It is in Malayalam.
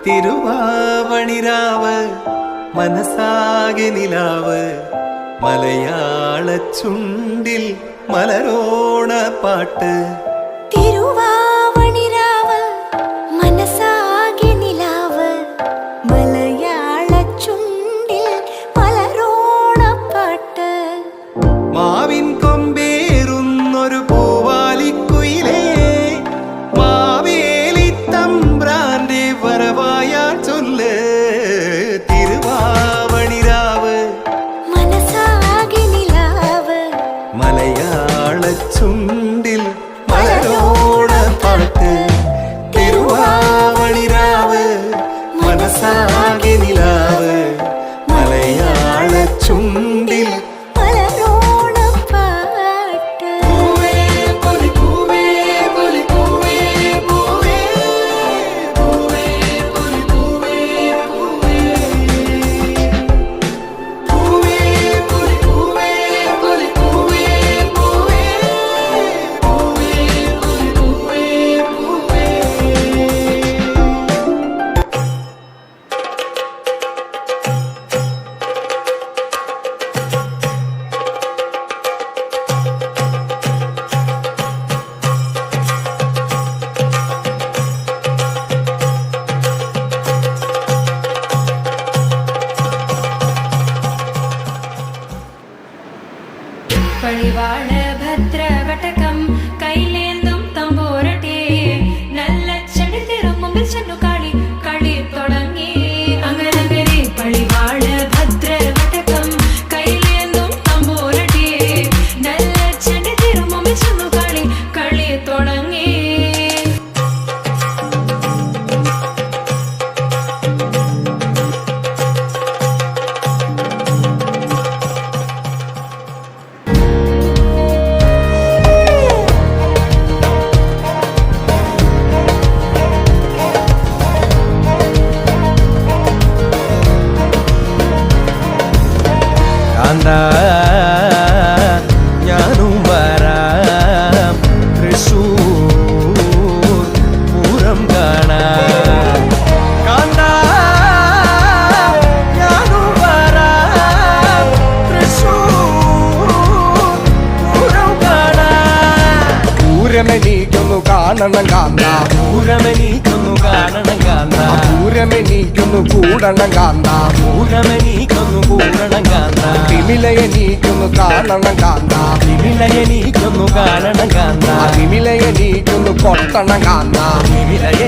തിരുവാവണിരാവ് മനസാകെ നിലാവ് മലയാള ചുണ്ടിൽ മലരോണ പാട്ട്. തിരുവാവണിരാവ് മനസാകെ നിലാവ് മലയാള ചുണ്ടിൽ മലരോണ പാട്ട്. മാവിൻ കൊമ്പേറുന്നൊരു പൂവാലിക്കുയിലേ മാവേലി തമ്പ്രാന്റെ വരവായാ ചൊല്ല്. തിരുവാവണിരാവ് മനസാകെ നിലാവ് മലയാള ചുണ്ടിൽ മലരോണ പാട്ട്. തിരുവാവണിരാവ് മനസാകെ നിലാവ് മലയാള ചുണ്ടിൽ മലരോണ പാട്ട്. പൂവേ പൊലി പൂവേ പൊലി പൂവേ പൂവേ പൂവേ പൊലി പൂവേ പൂവേ പൂവേ പൊലി പൂവേ പൊലി പൂവേ പൂവേ പൂവേ പൊലി പൂവേ പൂവേ. പഴിവാള ഭദ്രവടകം കൈലേന്തും തമ്പോരട്ടെ നല്ല ചെടി തിരുമുമ്പിൽ ചെന്നു കളി കളി തുടങ്ങി. അങ്ങനെ പഴിവാള ഭദ്രവടകം കൈലേന്തും തമ്പോരട്ടെ നല്ല ചെടി തിരുമുമ്പിൽ ചെന്നു കളി കളി തുടങ്ങി. ഞാനും വരാം തൃശൂർ പൂരം കാണാൻ. കാന്ത ഞാനും വരാം തൃശൂർ പൂരം കാണാൻ. പൂരമെനിക്കൊന്നു കാണണം കാന്ത, പൂരമെനിക്കൊന്നു കാണണം കാന്ത, പൂരമെനിക്കൊന്നു കൂടണം കാന്ത, പൂരമെനിക്കൊന്നു കൂടണം കാന്ത, തിമിലയെനിക്കൊന്നു കാണണം കാന്ത, തിമിലയെനിക്കൊന്നു കാണണം കാന്ത, തിമിലയെനിക്കൊന്നു കൊട്ടണം കാന്ത, തിമിലയെ